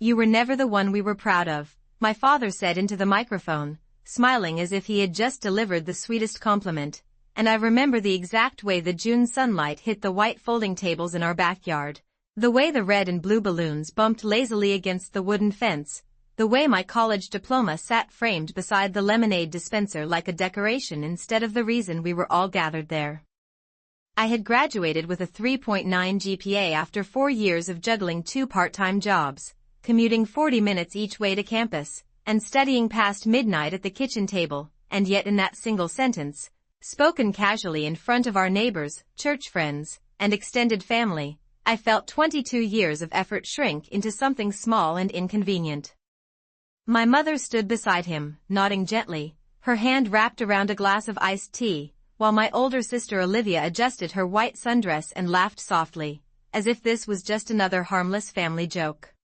You were never the one we were proud of, my father said into the microphone, smiling as if he had just delivered the sweetest compliment, and I remember the exact way the June sunlight hit the white folding tables in our backyard, the way the red and blue balloons bumped lazily against the wooden fence, the way my college diploma sat framed beside the lemonade dispenser like a decoration instead of the reason we were all gathered there. I had graduated with a 3.9 GPA after 4 years of juggling 2 part-time jobs, commuting 40 minutes each way to campus, and studying past midnight at the kitchen table, and yet in that single sentence, spoken casually in front of our neighbors, church friends, and extended family, I felt 22 years of effort shrink into something small and inconvenient. My mother stood beside him, nodding gently, her hand wrapped around a glass of iced tea, while my older sister Olivia adjusted her white sundress and laughed softly, as if this was just another harmless family joke.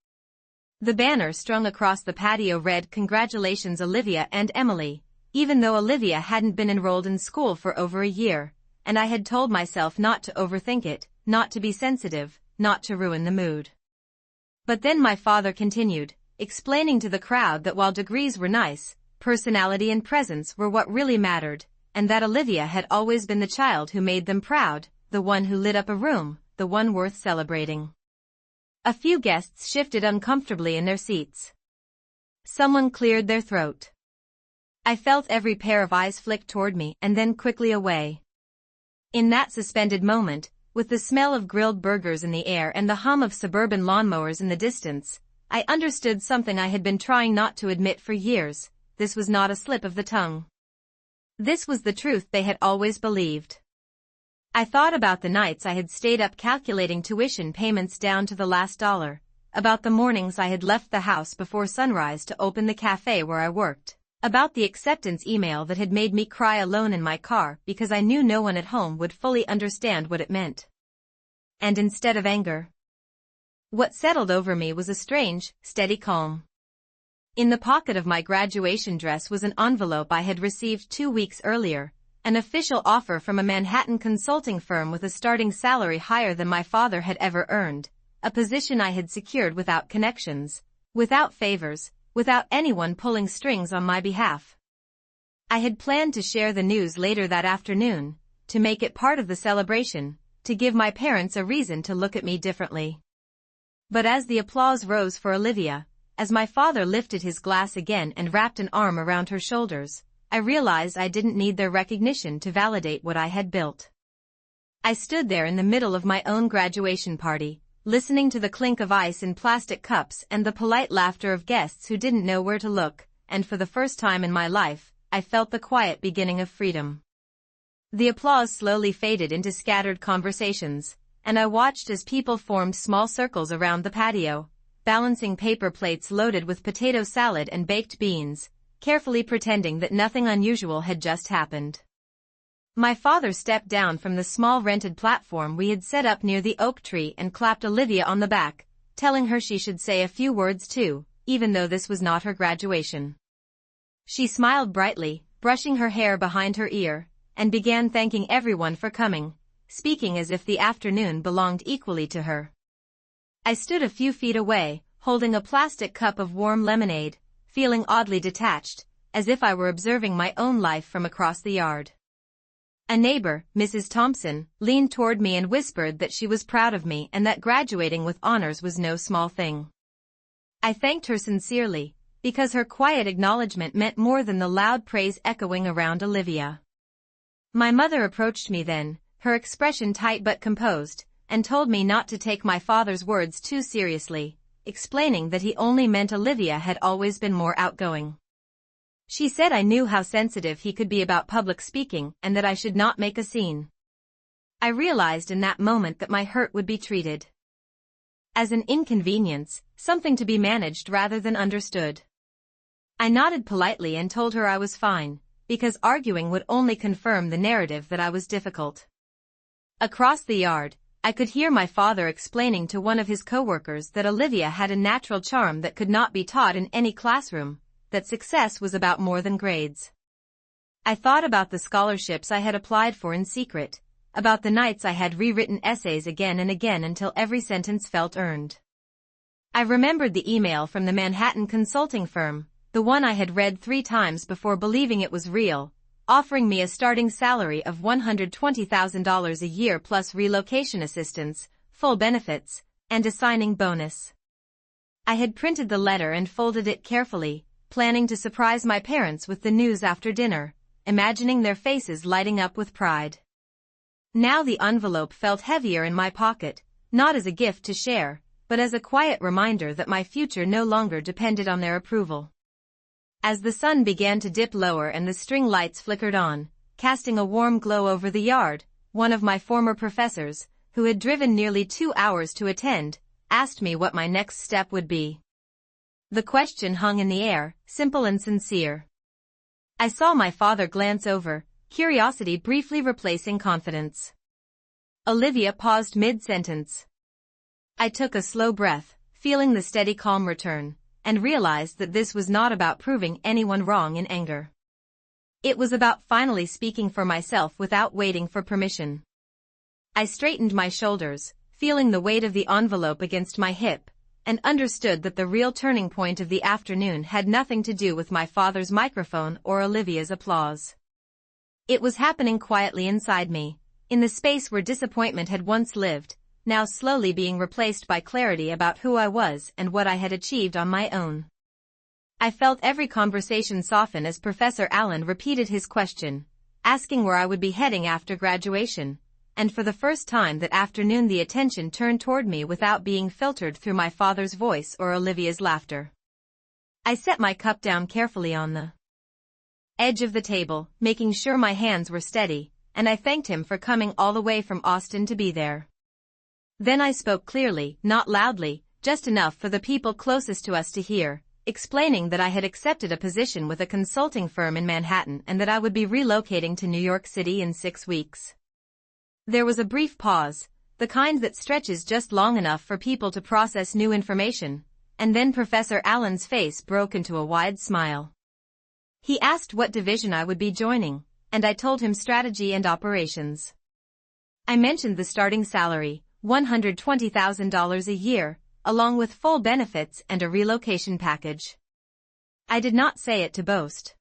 The banner strung across the patio read, "Congratulations Olivia and Emily," even though Olivia hadn't been enrolled in school for over a year, and I had told myself not to overthink it, not to be sensitive, not to ruin the mood. But then my father continued, explaining to the crowd that while degrees were nice, personality and presence were what really mattered, and that Olivia had always been the child who made them proud, the one who lit up a room, the one worth celebrating. A few guests shifted uncomfortably in their seats. Someone cleared their throat. I felt every pair of eyes flick toward me and then quickly away. In that suspended moment, with the smell of grilled burgers in the air and the hum of suburban lawnmowers in the distance, I understood something I had been trying not to admit for years. This was not a slip of the tongue. This was the truth they had always believed. I thought about the nights I had stayed up calculating tuition payments down to the last dollar, about the mornings I had left the house before sunrise to open the cafe where I worked, about the acceptance email that had made me cry alone in my car because I knew no one at home would fully understand what it meant. And instead of anger, what settled over me was a strange, steady calm. In the pocket of my graduation dress was an envelope I had received 2 weeks earlier, an official offer from a Manhattan consulting firm with a starting salary higher than my father had ever earned, a position I had secured without connections, without favors, without anyone pulling strings on my behalf. I had planned to share the news later that afternoon, to make it part of the celebration, to give my parents a reason to look at me differently. But as the applause rose for Olivia, as my father lifted his glass again and wrapped an arm around her shoulders, I realized I didn't need their recognition to validate what I had built. I stood there in the middle of my own graduation party, listening to the clink of ice in plastic cups and the polite laughter of guests who didn't know where to look, and for the first time in my life, I felt the quiet beginning of freedom. The applause slowly faded into scattered conversations, and I watched as people formed small circles around the patio, balancing paper plates loaded with potato salad and baked beans, carefully pretending that nothing unusual had just happened. My father stepped down from the small rented platform we had set up near the oak tree and clapped Olivia on the back, telling her she should say a few words too, even though this was not her graduation. She smiled brightly, brushing her hair behind her ear, and began thanking everyone for coming, speaking as if the afternoon belonged equally to her. I stood a few feet away, holding a plastic cup of warm lemonade, feeling oddly detached, as if I were observing my own life from across the yard. A neighbor, Mrs. Thompson, leaned toward me and whispered that she was proud of me and that graduating with honors was no small thing. I thanked her sincerely, because her quiet acknowledgement meant more than the loud praise echoing around Olivia. My mother approached me then, her expression tight but composed, and told me not to take my father's words too seriously, explaining that he only meant Olivia had always been more outgoing. She said I knew how sensitive he could be about public speaking and that I should not make a scene. I realized in that moment that my hurt would be treated as an inconvenience, something to be managed rather than understood. I nodded politely and told her I was fine, because arguing would only confirm the narrative that I was difficult. Across the yard, I could hear my father explaining to one of his coworkers that Olivia had a natural charm that could not be taught in any classroom, that success was about more than grades. I thought about the scholarships I had applied for in secret, about the nights I had rewritten essays again and again until every sentence felt earned. I remembered the email from the Manhattan consulting firm, the one I had read 3 times before believing it was real, offering me a starting salary of $120,000 a year plus relocation assistance, full benefits, and a signing bonus. I had printed the letter and folded it carefully, planning to surprise my parents with the news after dinner, imagining their faces lighting up with pride. Now the envelope felt heavier in my pocket, not as a gift to share, but as a quiet reminder that my future no longer depended on their approval. As the sun began to dip lower and the string lights flickered on, casting a warm glow over the yard, one of my former professors, who had driven nearly 2 hours to attend, asked me what my next step would be. The question hung in the air, simple and sincere. I saw my father glance over, curiosity briefly replacing confidence. Olivia paused mid-sentence. I took a slow breath, feeling the steady calm return, and realized that this was not about proving anyone wrong in anger. It was about finally speaking for myself without waiting for permission. I straightened my shoulders, feeling the weight of the envelope against my hip, and understood that the real turning point of the afternoon had nothing to do with my father's microphone or Olivia's applause. It was happening quietly inside me, in the space where disappointment had once lived, now slowly being replaced by clarity about who I was and what I had achieved on my own. I felt every conversation soften as Professor Allen repeated his question, asking where I would be heading after graduation, and for the first time that afternoon the attention turned toward me without being filtered through my father's voice or Olivia's laughter. I set my cup down carefully on the edge of the table, making sure my hands were steady, and I thanked him for coming all the way from Austin to be there. Then I spoke clearly, not loudly, just enough for the people closest to us to hear, explaining that I had accepted a position with a consulting firm in Manhattan and that I would be relocating to New York City in 6 weeks. There was a brief pause, the kind that stretches just long enough for people to process new information, and then Professor Allen's face broke into a wide smile. He asked what division I would be joining, and I told him strategy and operations. I mentioned the starting salary, $120,000 a year, along with full benefits and a relocation package. I did not say it to boast.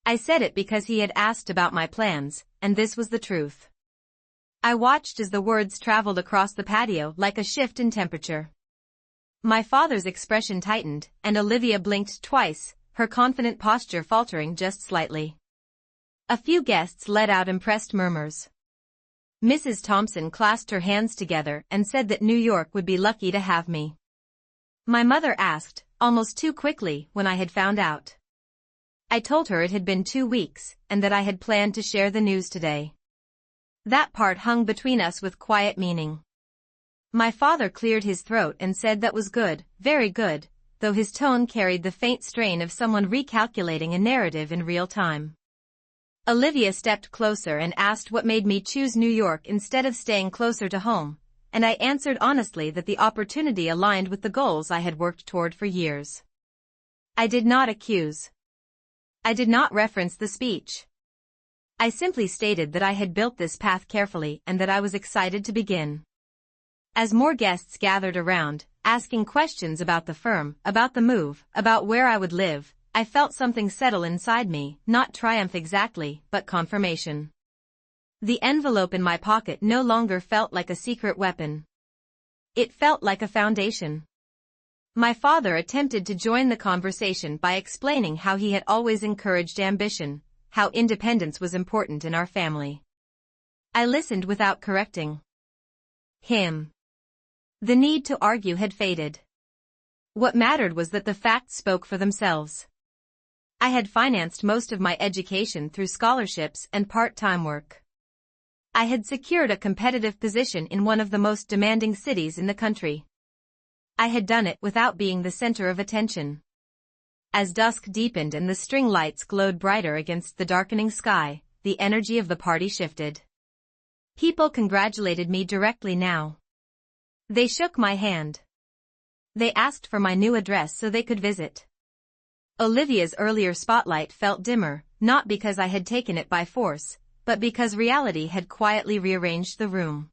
I said it because he had asked about my plans, and this was the truth. I watched as the words traveled across the patio like a shift in temperature. My father's expression tightened, and Olivia blinked twice, her confident posture faltering just slightly. A few guests let out impressed murmurs. Mrs. Thompson clasped her hands together and said that New York would be lucky to have me. My mother asked, almost too quickly, when I had found out. I told her it had been 2 weeks, and that I had planned to share the news today. That part hung between us with quiet meaning. My father cleared his throat and said that was good, very good, though his tone carried the faint strain of someone recalculating a narrative in real time. Olivia stepped closer and asked what made me choose New York instead of staying closer to home, and I answered honestly that the opportunity aligned with the goals I had worked toward for years. I did not accuse. I did not reference the speech. I simply stated that I had built this path carefully and that I was excited to begin. As more guests gathered around, asking questions about the firm, about the move, about where I would live, I felt something settle inside me, not triumph exactly, but confirmation. The envelope in my pocket no longer felt like a secret weapon. It felt like a foundation. My father attempted to join the conversation by explaining how he had always encouraged ambition, how independence was important in our family. I listened without correcting him. The need to argue had faded. What mattered was that the facts spoke for themselves. I had financed most of my education through scholarships and part-time work. I had secured a competitive position in one of the most demanding cities in the country. I had done it without being the center of attention. As dusk deepened and the string lights glowed brighter against the darkening sky, the energy of the party shifted. People congratulated me directly now. They shook my hand. They asked for my new address so they could visit. Olivia's earlier spotlight felt dimmer, not because I had taken it by force, but because reality had quietly rearranged the room.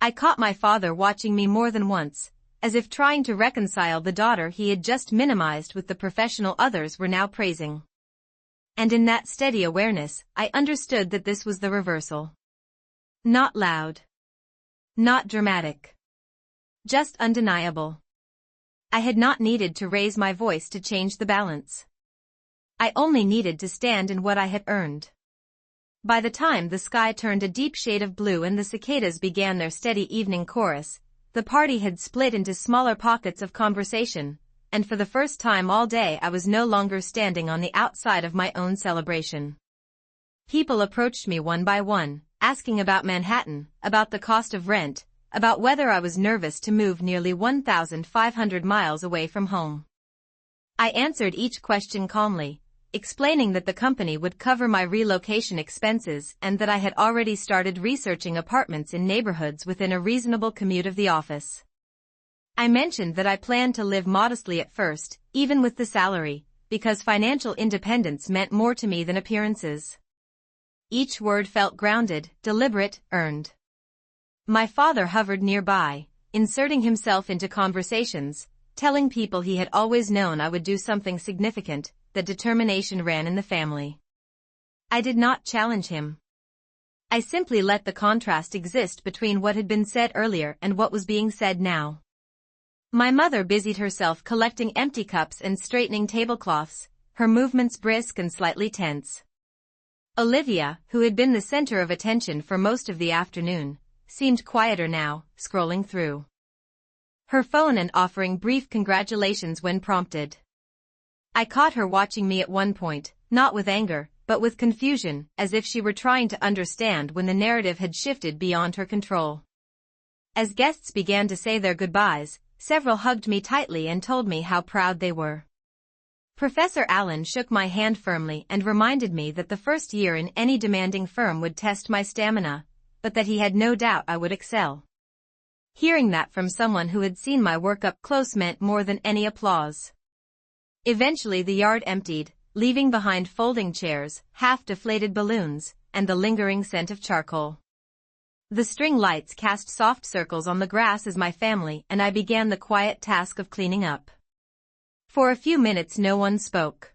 I caught my father watching me more than once, as if trying to reconcile the daughter he had just minimized with the professional others were now praising. And in that steady awareness, I understood that this was the reversal. Not loud. Not dramatic. Just undeniable. I had not needed to raise my voice to change the balance. I only needed to stand in what I had earned. By the time the sky turned a deep shade of blue and the cicadas began their steady evening chorus, the party had split into smaller pockets of conversation, and for the first time all day I was no longer standing on the outside of my own celebration. People approached me one by one, asking about Manhattan, about the cost of rent, about whether I was nervous to move nearly 1,500 miles away from home. I answered each question calmly, explaining that the company would cover my relocation expenses and that I had already started researching apartments in neighborhoods within a reasonable commute of the office. I mentioned that I planned to live modestly at first, even with the salary, because financial independence meant more to me than appearances. Each word felt grounded, deliberate, earned. My father hovered nearby, inserting himself into conversations, telling people he had always known I would do something significant, that determination ran in the family. I did not challenge him. I simply let the contrast exist between what had been said earlier and what was being said now. My mother busied herself collecting empty cups and straightening tablecloths, her movements brisk and slightly tense. Olivia, who had been the center of attention for most of the afternoon, seemed quieter now, scrolling through her phone and offering brief congratulations when prompted. I caught her watching me at one point, not with anger, but with confusion, as if she were trying to understand when the narrative had shifted beyond her control. As guests began to say their goodbyes, several hugged me tightly and told me how proud they were. Professor Allen shook my hand firmly and reminded me that the first year in any demanding firm would test my stamina, but that he had no doubt I would excel. Hearing that from someone who had seen my work up close meant more than any applause. Eventually the yard emptied, leaving behind folding chairs, half-deflated balloons, and the lingering scent of charcoal. The string lights cast soft circles on the grass as my family and I began the quiet task of cleaning up. For a few minutes no one spoke.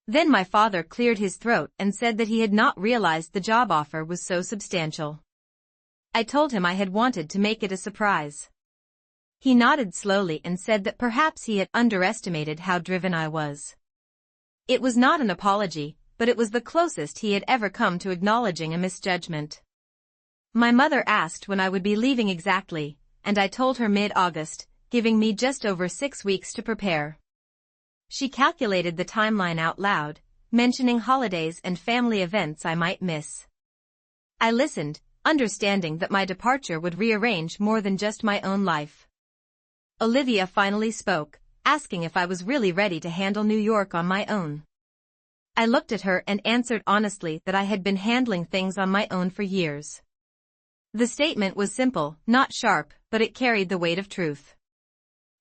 Then my father cleared his throat and said that he had not realized the job offer was so substantial. I told him I had wanted to make it a surprise. He nodded slowly and said that perhaps he had underestimated how driven I was. It was not an apology, but it was the closest he had ever come to acknowledging a misjudgment. My mother asked when I would be leaving exactly, and I told her mid-August, giving me just over 6 weeks to prepare. She calculated the timeline out loud, mentioning holidays and family events I might miss. I listened, understanding that my departure would rearrange more than just my own life. Olivia finally spoke, asking if I was really ready to handle New York on my own. I looked at her and answered honestly that I had been handling things on my own for years. The statement was simple, not sharp, but it carried the weight of truth.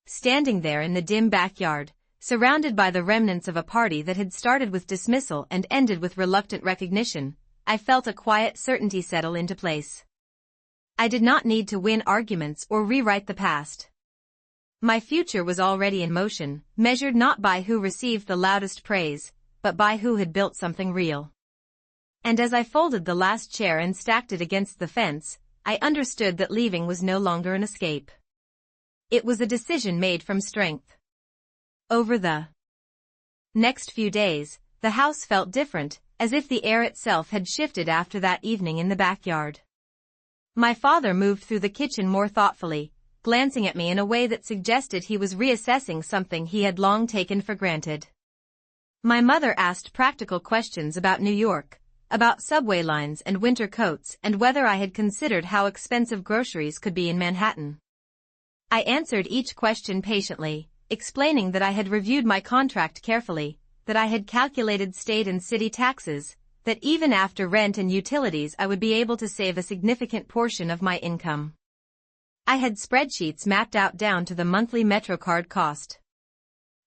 Standing there in the dim backyard, surrounded by the remnants of a party that had started with dismissal and ended with reluctant recognition, I felt a quiet certainty settle into place. I did not need to win arguments or rewrite the past. My future was already in motion, measured not by who received the loudest praise, but by who had built something real. And as I folded the last chair and stacked it against the fence, I understood that leaving was no longer an escape. It was a decision made from strength. Over the next few days, the house felt different, as if the air itself had shifted after that evening in the backyard. My father moved through the kitchen more thoughtfully, glancing at me in a way that suggested he was reassessing something he had long taken for granted. My mother asked practical questions about New York, about subway lines and winter coats and whether I had considered how expensive groceries could be in Manhattan. I answered each question patiently, explaining that I had reviewed my contract carefully, that I had calculated state and city taxes, that even after rent and utilities I would be able to save a significant portion of my income. I had spreadsheets mapped out down to the monthly MetroCard cost.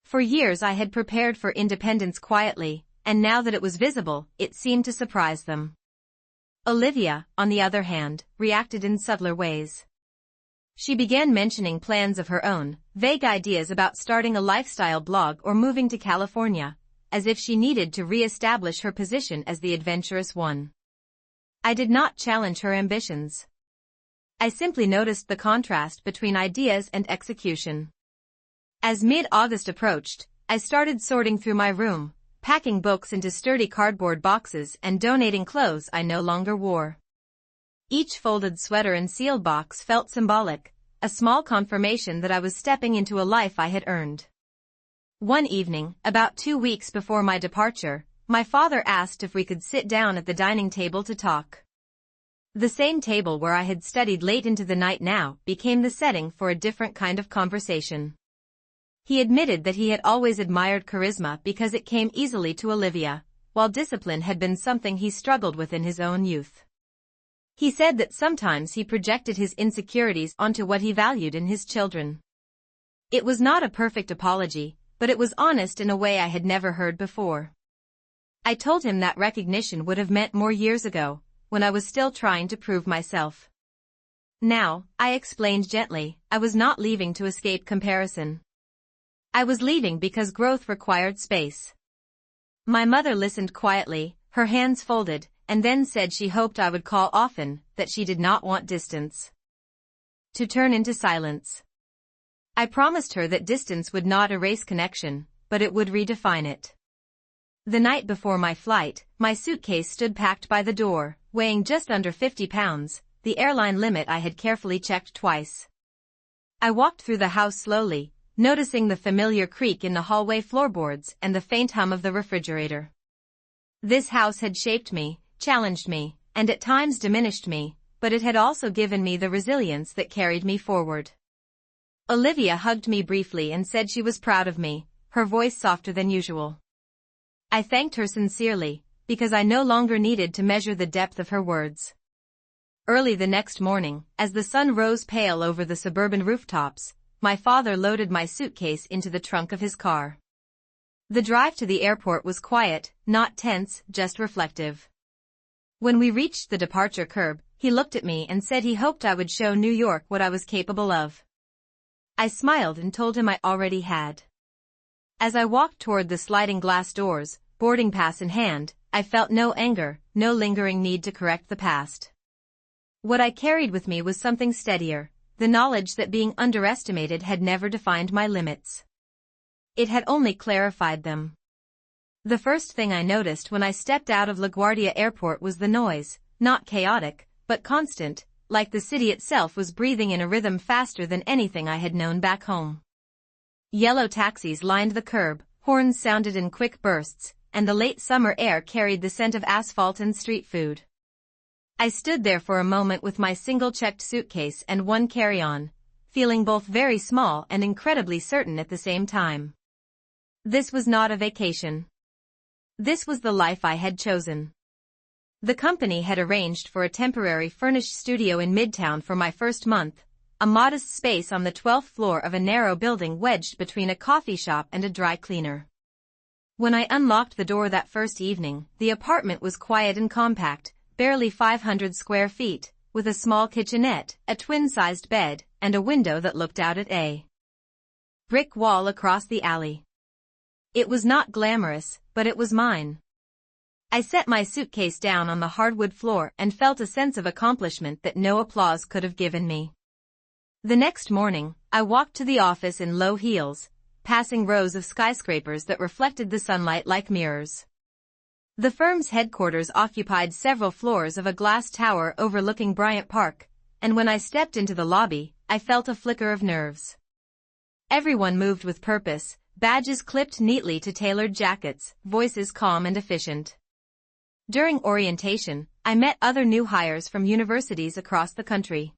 For years I had prepared for independence quietly, and now that it was visible, it seemed to surprise them. Olivia, on the other hand, reacted in subtler ways. She began mentioning plans of her own, vague ideas about starting a lifestyle blog or moving to California, as if she needed to re-establish her position as the adventurous one. I did not challenge her ambitions. I simply noticed the contrast between ideas and execution. As mid-August approached, I started sorting through my room, packing books into sturdy cardboard boxes and donating clothes I no longer wore. Each folded sweater and sealed box felt symbolic, a small confirmation that I was stepping into a life I had earned. One evening, about 2 weeks before my departure, my father asked if we could sit down at the dining table to talk. The same table where I had studied late into the night now became the setting for a different kind of conversation. He admitted that he had always admired charisma because it came easily to Olivia, while discipline had been something he struggled with in his own youth. He said that sometimes he projected his insecurities onto what he valued in his children. It was not a perfect apology, but it was honest in a way I had never heard before. I told him that recognition would have meant more years ago, when I was still trying to prove myself. Now, I explained gently, I was not leaving to escape comparison. I was leaving because growth required space. My mother listened quietly, her hands folded, and then said she hoped I would call often, that she did not want distance to turn into silence. I promised her that distance would not erase connection, but it would redefine it. The night before my flight, my suitcase stood packed by the door, weighing just under 50 pounds, the airline limit I had carefully checked twice. I walked through the house slowly, noticing the familiar creak in the hallway floorboards and the faint hum of the refrigerator. This house had shaped me, challenged me, and at times diminished me, but it had also given me the resilience that carried me forward. Olivia hugged me briefly and said she was proud of me, her voice softer than usual. I thanked her sincerely, because I no longer needed to measure the depth of her words. Early the next morning, as the sun rose pale over the suburban rooftops, my father loaded my suitcase into the trunk of his car. The drive to the airport was quiet, not tense, just reflective. When we reached the departure curb, he looked at me and said he hoped I would show New York what I was capable of. I smiled and told him I already had. As I walked toward the sliding glass doors, boarding pass in hand, I felt no anger, no lingering need to correct the past. What I carried with me was something steadier, the knowledge that being underestimated had never defined my limits. It had only clarified them. The first thing I noticed when I stepped out of LaGuardia Airport was the noise, not chaotic, but constant, like the city itself was breathing in a rhythm faster than anything I had known back home. Yellow taxis lined the curb, horns sounded in quick bursts, and the late summer air carried the scent of asphalt and street food. I stood there for a moment with my single-checked suitcase and one carry-on, feeling both very small and incredibly certain at the same time. This was not a vacation. This was the life I had chosen. The company had arranged for a temporary furnished studio in Midtown for my first month, a modest space on the 12th floor of a narrow building wedged between a coffee shop and a dry cleaner. When I unlocked the door that first evening, the apartment was quiet and compact, barely 500 square feet, with a small kitchenette, a twin-sized bed, and a window that looked out at a brick wall across the alley. It was not glamorous, but it was mine. I set my suitcase down on the hardwood floor and felt a sense of accomplishment that no applause could have given me. The next morning, I walked to the office in low heels, passing rows of skyscrapers that reflected the sunlight like mirrors. The firm's headquarters occupied several floors of a glass tower overlooking Bryant Park, and when I stepped into the lobby, I felt a flicker of nerves. Everyone moved with purpose, badges clipped neatly to tailored jackets, voices calm and efficient. During orientation, I met other new hires from universities across the country.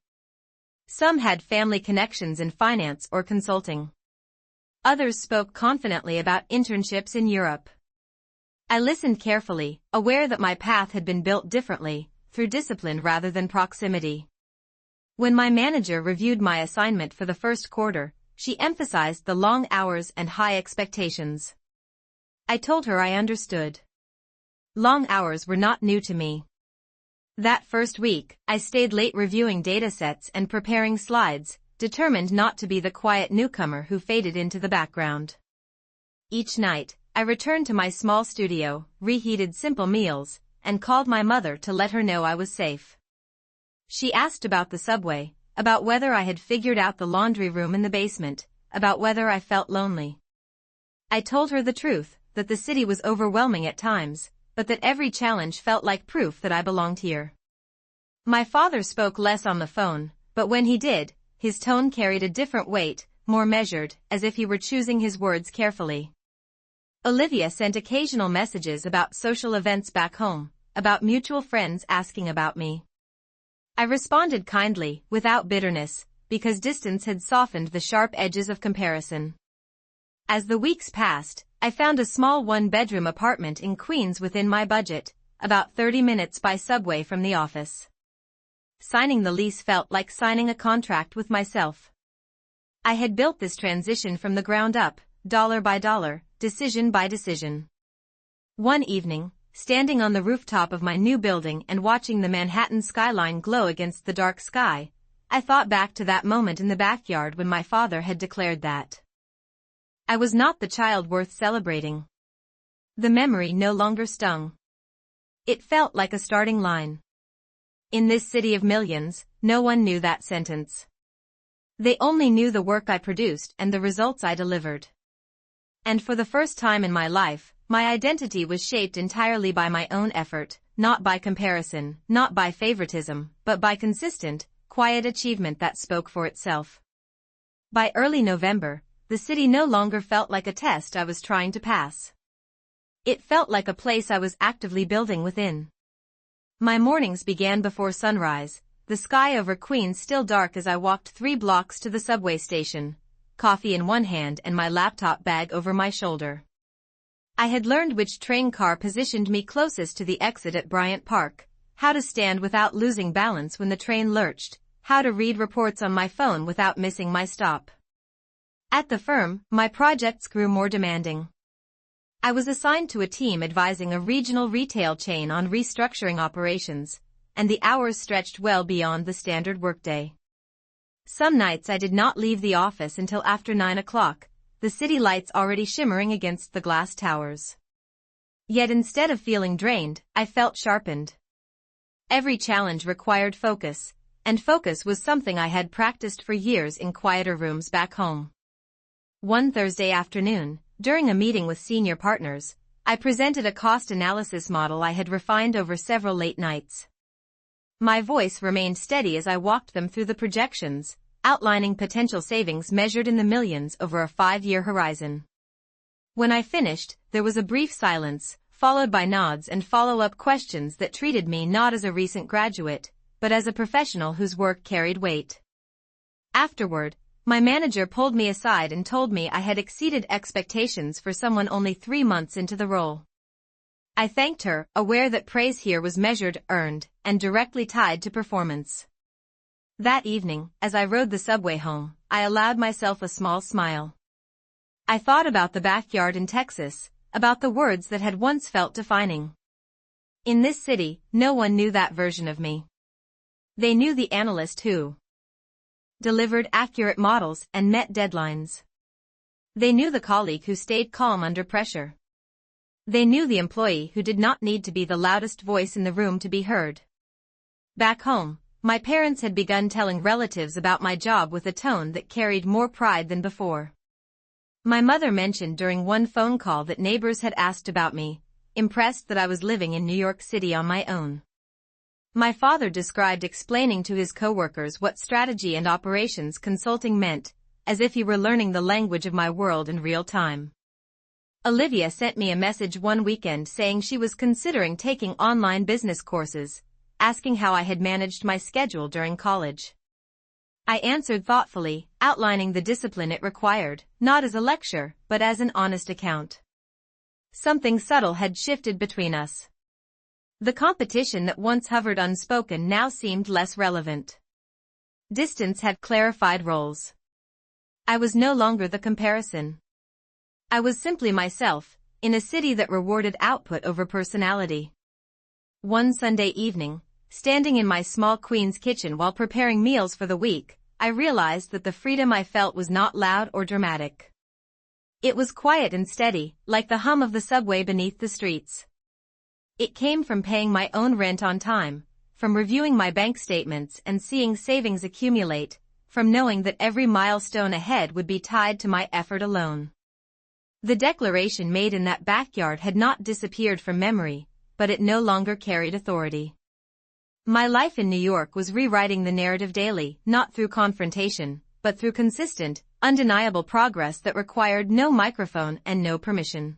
Some had family connections in finance or consulting. Others spoke confidently about internships in Europe. I listened carefully, aware that my path had been built differently, through discipline rather than proximity. When my manager reviewed my assignment for the first quarter, she emphasized the long hours and high expectations. I told her I understood. Long hours were not new to me. That first week, I stayed late reviewing datasets and preparing slides, determined not to be the quiet newcomer who faded into the background. Each night, I returned to my small studio, reheated simple meals, and called my mother to let her know I was safe. She asked about the subway, about whether I had figured out the laundry room in the basement, about whether I felt lonely. I told her the truth, that the city was overwhelming at times, but that every challenge felt like proof that I belonged here. My father spoke less on the phone, but when he did, his tone carried a different weight, more measured, as if he were choosing his words carefully. Olivia sent occasional messages about social events back home, about mutual friends asking about me. I responded kindly, without bitterness, because distance had softened the sharp edges of comparison. As the weeks passed, I found a small one-bedroom apartment in Queens within my budget, about 30 minutes by subway from the office. Signing the lease felt like signing a contract with myself. I had built this transition from the ground up, dollar by dollar, decision by decision. One evening, standing on the rooftop of my new building and watching the Manhattan skyline glow against the dark sky, I thought back to that moment in the backyard when my father had declared that I was not the child worth celebrating. The memory no longer stung. It felt like a starting line. In this city of millions, no one knew that sentence. They only knew the work I produced and the results I delivered. And for the first time in my life, my identity was shaped entirely by my own effort, not by comparison, not by favoritism, but by consistent, quiet achievement that spoke for itself. By early November, the city no longer felt like a test I was trying to pass. It felt like a place I was actively building within. My mornings began before sunrise, the sky over Queens still dark as I walked 3 blocks to the subway station, coffee in one hand and my laptop bag over my shoulder. I had learned which train car positioned me closest to the exit at Bryant Park, how to stand without losing balance when the train lurched, how to read reports on my phone without missing my stop. At the firm, my projects grew more demanding. I was assigned to a team advising a regional retail chain on restructuring operations, and the hours stretched well beyond the standard workday. Some nights I did not leave the office until after 9 o'clock, the city lights already shimmering against the glass towers. Yet instead of feeling drained, I felt sharpened. Every challenge required focus, and focus was something I had practiced for years in quieter rooms back home. One Thursday afternoon, during a meeting with senior partners, I presented a cost analysis model I had refined over several late nights. My voice remained steady as I walked them through the projections, outlining potential savings measured in the millions over a 5-year horizon. When I finished, there was a brief silence, followed by nods and follow-up questions that treated me not as a recent graduate, but as a professional whose work carried weight. Afterward, my manager pulled me aside and told me I had exceeded expectations for someone only 3 months into the role. I thanked her, aware that praise here was measured, earned, and directly tied to performance. That evening, as I rode the subway home, I allowed myself a small smile. I thought about the backyard in Texas, about the words that had once felt defining. In this city, no one knew that version of me. They knew the analyst who delivered accurate models and met deadlines. They knew the colleague who stayed calm under pressure. They knew the employee who did not need to be the loudest voice in the room to be heard. Back home, my parents had begun telling relatives about my job with a tone that carried more pride than before. My mother mentioned during one phone call that neighbors had asked about me, impressed that I was living in New York City on my own. My father described explaining to his coworkers what strategy and operations consulting meant, as if he were learning the language of my world in real time. Olivia sent me a message one weekend saying she was considering taking online business courses, asking how I had managed my schedule during college. I answered thoughtfully, outlining the discipline it required, not as a lecture, but as an honest account. Something subtle had shifted between us. The competition that once hovered unspoken now seemed less relevant. Distance had clarified roles. I was no longer the comparison. I was simply myself, in a city that rewarded output over personality. One Sunday evening, standing in my small Queens kitchen while preparing meals for the week, I realized that the freedom I felt was not loud or dramatic. It was quiet and steady, like the hum of the subway beneath the streets. It came from paying my own rent on time, from reviewing my bank statements and seeing savings accumulate, from knowing that every milestone ahead would be tied to my effort alone. The declaration made in that backyard had not disappeared from memory, but it no longer carried authority. My life in New York was rewriting the narrative daily, not through confrontation, but through consistent, undeniable progress that required no microphone and no permission.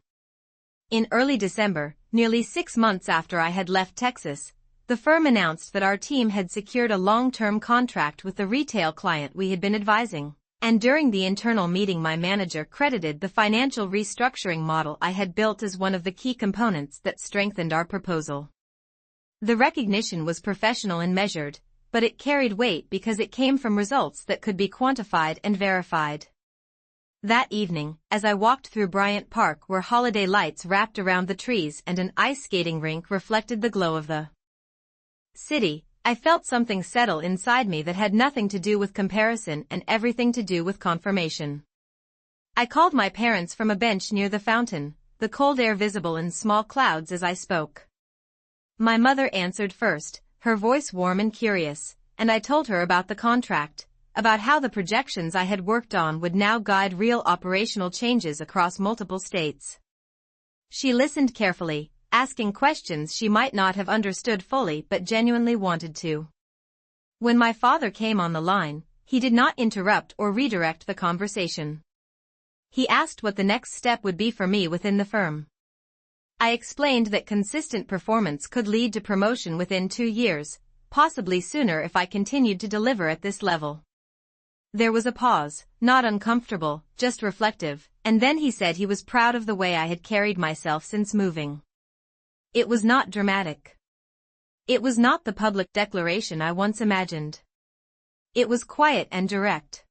In early December, nearly 6 months after I had left Texas, the firm announced that our team had secured a long-term contract with the retail client we had been advising, and during the internal meeting my manager credited the financial restructuring model I had built as one of the key components that strengthened our proposal. The recognition was professional and measured, but it carried weight because it came from results that could be quantified and verified. That evening, as I walked through Bryant Park where holiday lights wrapped around the trees and an ice skating rink reflected the glow of the city, I felt something settle inside me that had nothing to do with comparison and everything to do with confirmation. I called my parents from a bench near the fountain, the cold air visible in small clouds as I spoke. My mother answered first, her voice warm and curious, and I told her about the contract, about how the projections I had worked on would now guide real operational changes across multiple states. She listened carefully, asking questions she might not have understood fully but genuinely wanted to. When my father came on the line, he did not interrupt or redirect the conversation. He asked what the next step would be for me within the firm. I explained that consistent performance could lead to promotion within 2 years, possibly sooner if I continued to deliver at this level. There was a pause, not uncomfortable, just reflective, and then he said he was proud of the way I had carried myself since moving. It was not dramatic. It was not the public declaration I once imagined. It was quiet and direct.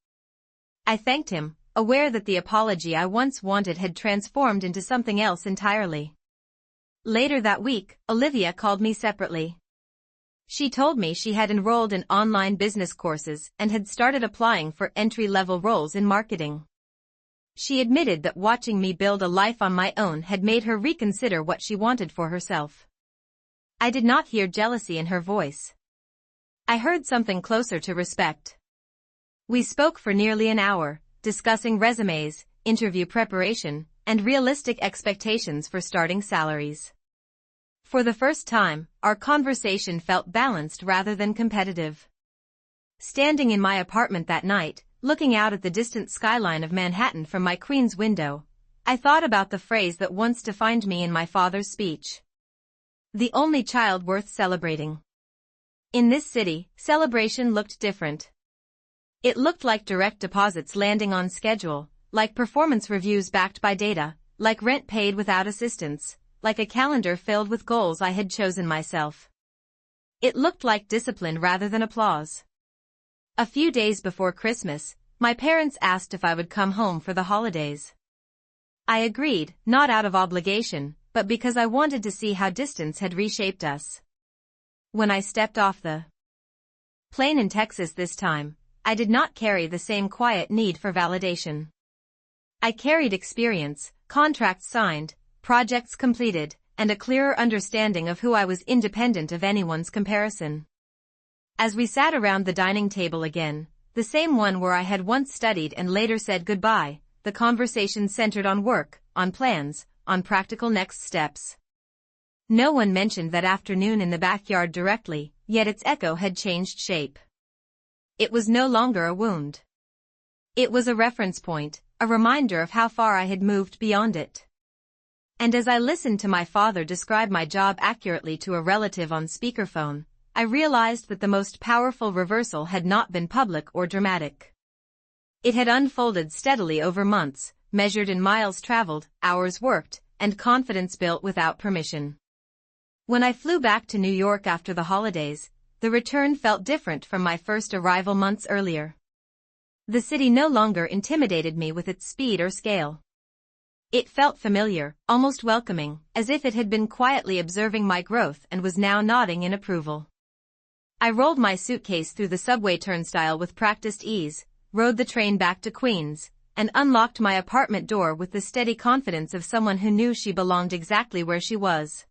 I thanked him, aware that the apology I once wanted had transformed into something else entirely. Later that week, Olivia called me separately. She told me she had enrolled in online business courses and had started applying for entry-level roles in marketing. She admitted that watching me build a life on my own had made her reconsider what she wanted for herself. I did not hear jealousy in her voice. I heard something closer to respect. We spoke for nearly an hour, discussing resumes, interview preparation, and realistic expectations for starting salaries. For the first time, our conversation felt balanced rather than competitive. Standing in my apartment that night, looking out at the distant skyline of Manhattan from my Queens window, I thought about the phrase that once defined me in my father's speech. The only child worth celebrating. In this city, celebration looked different. It looked like direct deposits landing on schedule, like performance reviews backed by data, like rent paid without assistance, like a calendar filled with goals I had chosen myself. It looked like discipline rather than applause. A few days before Christmas, my parents asked if I would come home for the holidays. I agreed, not out of obligation, but because I wanted to see how distance had reshaped us. When I stepped off the plane in Texas this time, I did not carry the same quiet need for validation. I carried experience, contracts signed, projects completed, and a clearer understanding of who I was independent of anyone's comparison. As we sat around the dining table again, the same one where I had once studied and later said goodbye, the conversation centered on work, on plans, on practical next steps. No one mentioned that afternoon in the backyard directly, yet its echo had changed shape. It was no longer a wound. It was a reference point, a reminder of how far I had moved beyond it. And as I listened to my father describe my job accurately to a relative on speakerphone, I realized that the most powerful reversal had not been public or dramatic. It had unfolded steadily over months, measured in miles traveled, hours worked, and confidence built without permission. When I flew back to New York after the holidays, the return felt different from my first arrival months earlier. The city no longer intimidated me with its speed or scale. It felt familiar, almost welcoming, as if it had been quietly observing my growth and was now nodding in approval. I rolled my suitcase through the subway turnstile with practiced ease, rode the train back to Queens, and unlocked my apartment door with the steady confidence of someone who knew she belonged exactly where she was.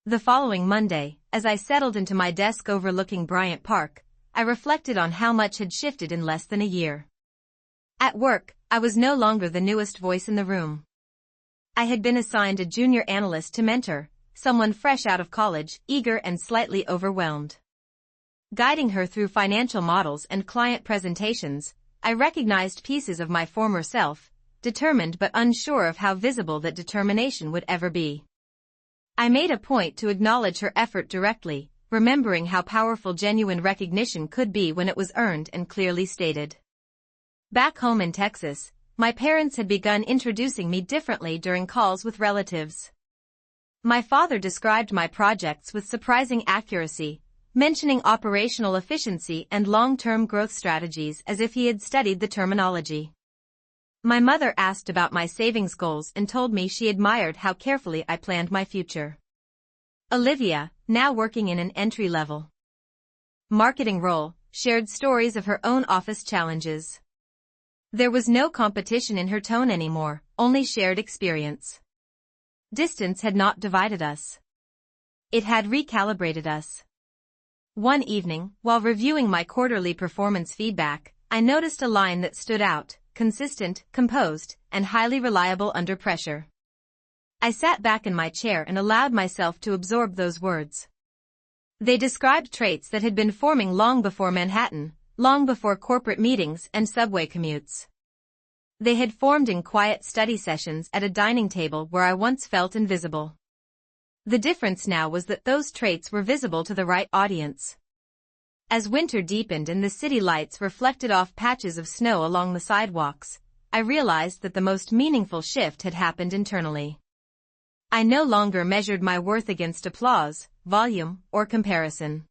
The following Monday, as I settled into my desk overlooking Bryant Park, I reflected on how much had shifted in less than a year. At work, I was no longer the newest voice in the room. I had been assigned a junior analyst to mentor, someone fresh out of college, eager and slightly overwhelmed. Guiding her through financial models and client presentations, I recognized pieces of my former self, determined but unsure of how visible that determination would ever be. I made a point to acknowledge her effort directly, remembering how powerful genuine recognition could be when it was earned and clearly stated. Back home in Texas, my parents had begun introducing me differently during calls with relatives. My father described my projects with surprising accuracy, mentioning operational efficiency and long-term growth strategies as if he had studied the terminology. My mother asked about my savings goals and told me she admired how carefully I planned my future. Olivia, now working in an entry-level marketing role, shared stories of her own office challenges. There was no competition in her tone anymore, only shared experience. Distance had not divided us. It had recalibrated us. One evening, while reviewing my quarterly performance feedback, I noticed a line that stood out: consistent, composed, and highly reliable under pressure. I sat back in my chair and allowed myself to absorb those words. They described traits that had been forming long before Manhattan, long before corporate meetings and subway commutes. They had formed in quiet study sessions at a dining table where I once felt invisible. The difference now was that those traits were visible to the right audience. As winter deepened and the city lights reflected off patches of snow along the sidewalks, I realized that the most meaningful shift had happened internally. I no longer measured my worth against applause, volume, or comparison.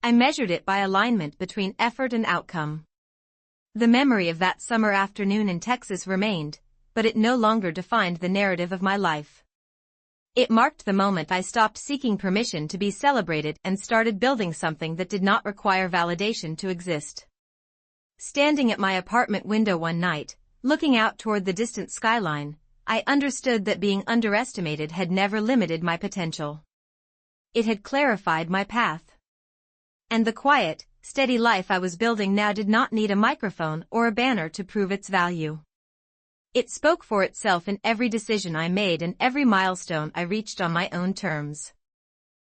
I measured it by alignment between effort and outcome. The memory of that summer afternoon in Texas remained, but it no longer defined the narrative of my life. It marked the moment I stopped seeking permission to be celebrated and started building something that did not require validation to exist. Standing at my apartment window one night, looking out toward the distant skyline, I understood that being underestimated had never limited my potential. It had clarified my path. And the quiet, steady life I was building now did not need a microphone or a banner to prove its value. It spoke for itself in every decision I made and every milestone I reached on my own terms.